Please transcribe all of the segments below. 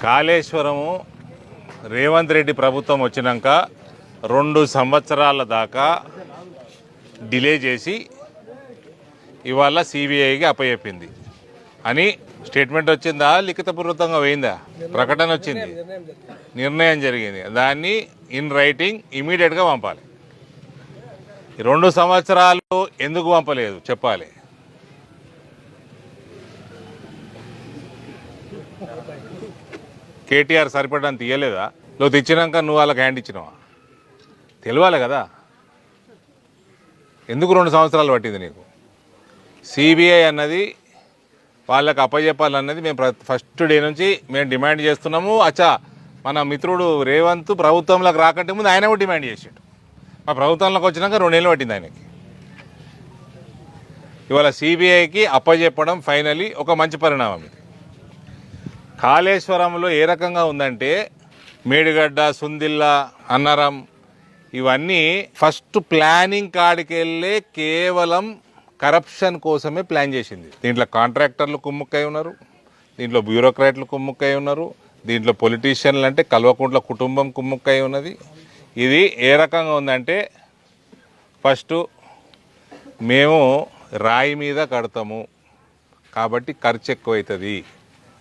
కాళేశ్వరము రేవంత్ రెడ్డి ప్రభుత్వం వచ్చినాక 2 సంవత్సరాల దాకా డిలే చేసి ఇవాళ సిబిఐకి అప్పచెప్పింది అని స్టేట్మెంట్ వచ్చిందా, లిఖితపూర్వకంగా పోయిందా? ప్రకటన వచ్చింది, నిర్ణయం జరిగింది. దాన్ని ఇన్ రైటింగ్ ఇమీడియట్గా పంపాలి. 2 సంవత్సరాలు ఎందుకు పంపలేదు చెప్పాలి. కేటీఆర్ సరిపడని తీయలేదా? నువ్వు తెచ్చినాక నువ్వు వాళ్ళకి హ్యాండ్ ఇచ్చినావా? తెలియాలి కదా. ఎందుకు 2 సంవత్సరాలు పట్టింది నీకు? సిబిఐ అన్నది వాళ్ళకి అప్పచెప్పాలన్నది మేము ఫస్ట్ డే నుంచి మేము డిమాండ్ చేస్తున్నాము. అచ్చా, మన మిత్రుడు రేవంత్ ప్రభుత్వంలోకి రాకంటే ముందు ఆయన కూడా డిమాండ్ చేసాడు. మా ప్రభుత్వంలోకి వచ్చినాక 2 నెలలు పట్టింది ఆయనకి. ఇవాళ సిబిఐకి అప్పచెప్పడం ఫైనలీ ఒక మంచి పరిణామం. ఇది కాళేశ్వరంలో ఏ రకంగా ఉందంటే మేడిగడ్డ, సుందిల్ల, అన్నారం ఇవన్నీ ఫస్ట్ ప్లానింగ్ కాడికి వెళ్ళే కేవలం కరప్షన్ కోసమే ప్లాన్ చేసింది. దీంట్లో కాంట్రాక్టర్లు కుమ్ముక్కై ఉన్నారు, దీంట్లో బ్యూరోక్రాట్లు కుమ్ముక్కై ఉన్నారు, దీంట్లో పొలిటీషియన్లు అంటే కల్వకుంట్ల కుటుంబం కుమ్ముక్కై ఉన్నది. ఇది ఏ రకంగా ఉందంటే ఫస్ట్ మేము రాయి మీద కడతాము కాబట్టి ఖర్చు ఎక్కువవుతుంది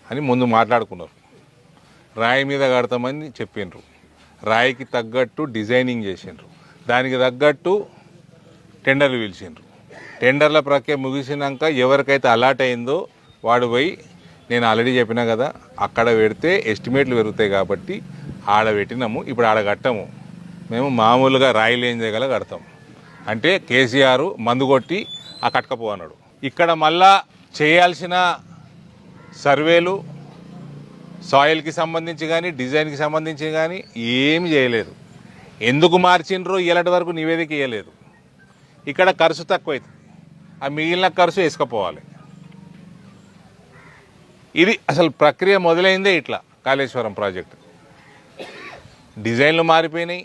అని ముందు మాట్లాడుకున్నారు. రాయి మీద కడతామని చెప్పిండ్రు, రాయికి తగ్గట్టు డిజైనింగ్ చేసిండ్రు, దానికి తగ్గట్టు టెండర్లు పిలిచిండ్రు. టెండర్ల ప్రక్రియ ముగిసినాక ఎవరికైతే అలాట్ అయిందో వాడు పోయి, నేను ఆల్రెడీ చెప్పినా కదా, అక్కడ పెడితే ఎస్టిమేట్లు పెరుగుతాయి కాబట్టి ఆడ పెట్టినాము, ఇప్పుడు ఆడ కట్టము, మేము మామూలుగా రాయి లేని దగ్గర కడతాము అంటే కేసీఆర్ మందు కొట్టి ఆ కట్టకపో అన్నాడు. ఇక్కడ మళ్ళా చేయాల్సిన సర్వేలు సాయిల్కి సంబంధించి కానీ డిజైన్కి సంబంధించి కానీ ఏమి చేయలేదు. ఎందుకు మార్చిండ్రో ఇలాంటి వరకు నివేదిక ఇవ్వలేదు. ఇక్కడ ఖర్చు తక్కువైతుంది, ఆ మిగిలిన ఖర్చు వేసుకుపోవాలి. ఇది అసలు ప్రక్రియ మొదలైందే ఇట్లా. కాళేశ్వరం ప్రాజెక్టు డిజైన్లు మారిపోయినాయి,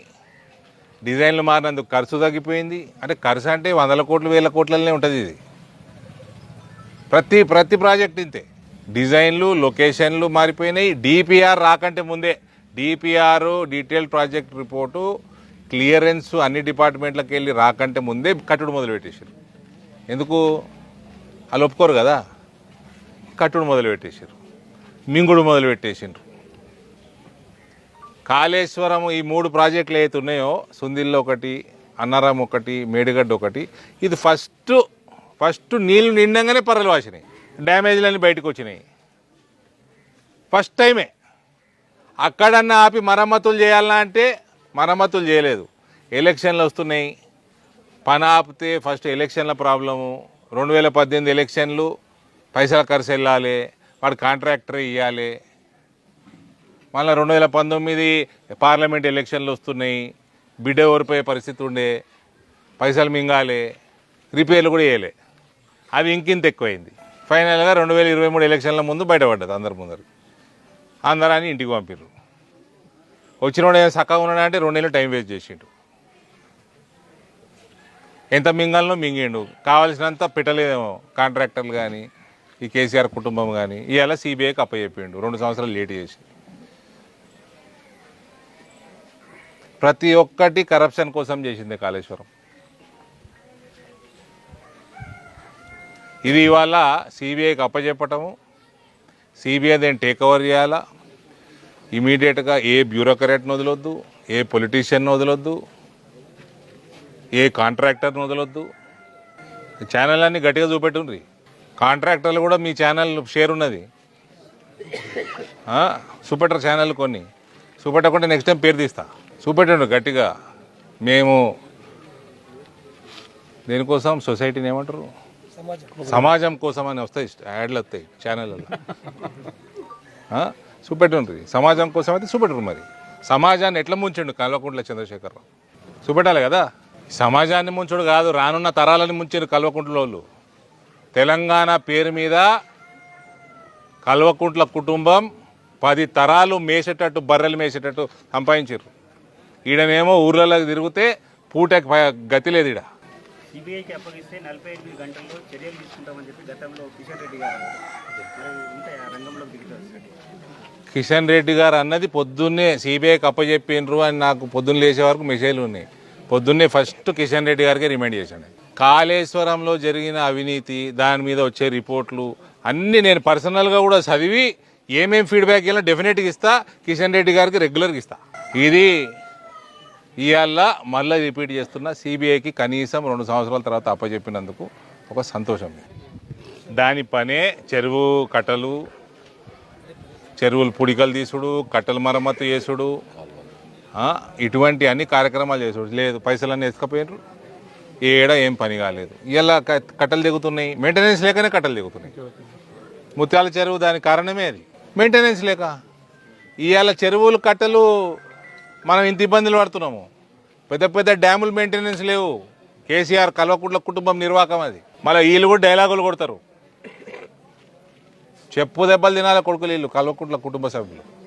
డిజైన్లు మారినందుకు ఖర్చు తగ్గిపోయింది. అంటే ఖర్చు అంటే 100 కోట్లు 1000 కోట్లనే ఉంటుంది. ఇది ప్రతి ప్రాజెక్ట్ ఇంతే. డిజైన్లు, లొకేషన్లు మారిపోయినాయి. డిపిఆర్ రాకంటే ముందే, DPR detailed project report clearance అన్ని డిపార్ట్మెంట్లకు వెళ్ళి రాకంటే ముందే కట్టుడు మొదలుపెట్టేసారు. ఎందుకు? వాళ్ళు ఒప్పుకోరు కదా. కట్టుడు మొదలుపెట్టేసారు, మింగుడు మొదలుపెట్టేసిండ్రు. కాళేశ్వరం ఈ 3 ప్రాజెక్టులు ఏవైతే ఉన్నాయో, సుందిల్లో ఒకటి, అన్నారం ఒకటి, మేడిగడ్డ ఒకటి, ఇది ఫస్ట్ నీళ్ళు నిండంగానే పర్రలు వాసినాయి, డ్యామేజ్లన్నీ బయటకు వచ్చినాయి. ఫస్ట్ టైమే. అక్కడన్నా ఆపి మరమ్మతులు చేయాలన్నా అంటే మరమ్మతులు చేయలేదు. ఎలక్షన్లు వస్తున్నాయి, పని ఆపితే ఫస్ట్ ఎలక్షన్ల ప్రాబ్లము. 2018 ఎలక్షన్లు, పైసల ఖర్చు వెళ్ళాలి, వాడు కాంట్రాక్టర్ ఇవ్వాలి. మళ్ళీ 2019 పార్లమెంట్ ఎలక్షన్లు వస్తున్నాయి, బిడ్డ ఓడిపోయే పరిస్థితి ఉండే, పైసలు మింగాలి, రిపేర్లు కూడా వేయలే. అది ఇంకింత ఎక్కువైంది. ఫైనల్గా 2023 ఎలక్షన్ల ముందు బయటపడ్డది అందరి ముందరు. అందరాన్ని ఇంటికి పంపిర్రు. వచ్చినోడు ఏమైనా చక్కగా ఉన్నాడంటే 2 నెలలు టైం వేస్ట్ చేసిండు. ఎంత మింగాలనో మింగిండు, కావాల్సినంత పెట్టలేదేమో కాంట్రాక్టర్లు కానీ ఈ కేసీఆర్ కుటుంబం కానీ. ఇవాళ సిబిఐకి అప్పచెప్పిండు 2 సంవత్సరాలు లేట్ చేసి. ప్రతి ఒక్కటి కరప్షన్ కోసం చేసింది కాళేశ్వరం. ఇది ఇవాళ సిబిఐకి అప్పచెప్పటము, సిబిఐ దాన్ని టేక్ ఓవర్ చేయాలా. ఇమీడియట్గా ఏ బ్యూరోక్రాట్ని వదలొద్దు, ఏ పొలిటీషియన్ని వదలొద్దు, ఏ కాంట్రాక్టర్ని వదలొద్దు. ఛానల్ అన్నీ గట్టిగా చూపెట్టుండ్రి. కాంట్రాక్టర్లు కూడా మీ ఛానల్ షేర్ ఉన్నది, చూపెట్టరు ఛానల్ కొన్ని. చూపెట్టకుంటే నెక్స్ట్ టైం పేరు తీస్తా. చూపెట్టండి గట్టిగా. మేము దేనికోసం, సొసైటీని ఏమంటారు, సమాజం కోసం అని వస్తాయి, యాడ్లు వస్తాయి ఛానళ్ళలో. చూపెట్టుండ్రి. సమాజం కోసం అయితే చూపెట్టరు. మరి సమాజాన్ని ఎట్లా ముంచండు కల్వకుంట్ల చంద్రశేఖరరావు? చూపెట్టాలి కదా. సమాజాన్ని ముంచుడు కాదు, రానున్న తరాలని ముంచారు కల్వకుంట్ల వాళ్ళు. తెలంగాణ పేరు మీద కల్వకుంట్ల కుటుంబం 10 తరాలు మేసేటట్టు, బర్రెలు మేసేటట్టు సంపాదించారు. ఈడనేమో ఊర్లలోకి తిరిగితే పూటకి గతి లేదు. ఈడ సిబిఐకి అప్పగిస్తే 48 గంటల్లో చర్యలు తీసుకుంటామని చెప్పి గతంలో కిషన్ రెడ్డి గారు రంగంలోకి దిగుతారు. కిషన్ రెడ్డి గారు అన్నది పొద్దున్నే సిబిఐకి అప్పచెప్పినరు అని నాకు పొద్దున్న లేచే వరకు మెసేజ్లు ఉన్నాయి. పొద్దున్నే ఫస్ట్ కిషన్ రెడ్డి గారికి రిమైండ్ చేశాను. కాళేశ్వరంలో జరిగిన అవినీతి దాని మీద వచ్చే రిపోర్ట్లు అన్నీ నేను పర్సనల్గా కూడా చదివి ఏమేం ఫీడ్బ్యాక్ ఇవ్వాలో డెఫినెట్గా ఇస్తా. కిషన్ రెడ్డి గారికి రెగ్యులర్గా ఇస్తా. ఇది ఇవాళ మళ్ళీ రిపీట్ చేస్తున్నా, సిబిఐకి కనీసం 2 సంవత్సరాల తర్వాత అప్పచెప్పినందుకు ఒక సంతోషం. దాని పనే చెరువు కట్టలు, చెరువులు పుడికలు తీసుడు, కట్టలు మరమ్మతు చేసుడు, ఇటువంటి అన్ని కార్యక్రమాలు చేసుడు. లేదు పైసలన్నీ ఎత్తుకపోయినారు, ఏడ ఏం పని కాలేదు. ఇలా కట్టలు దిగుతున్నాయి, మెయింటెనెన్స్ లేకనే కట్టలు దిగుతున్నాయి. ముత్యాల చెరువు దానికి కారణమే అది, మెయింటెనెన్స్ లేక. ఇవాళ చెరువులు కట్టలు మనం ఇంత ఇబ్బందులు పడుతున్నాము. పెద్ద పెద్ద డ్యాములు మెయింటెనెన్స్ లేవు. కేసీఆర్ కల్వకుంట్ల కుటుంబం నిర్వాహకం అది. మళ్ళీ వీళ్ళు కూడా డైలాగులు కొడతారు, చెప్పు దెబ్బలు తినాలి కొడుకులు వీళ్ళు కల్వకుంట్ల కుటుంబ సభ్యులు.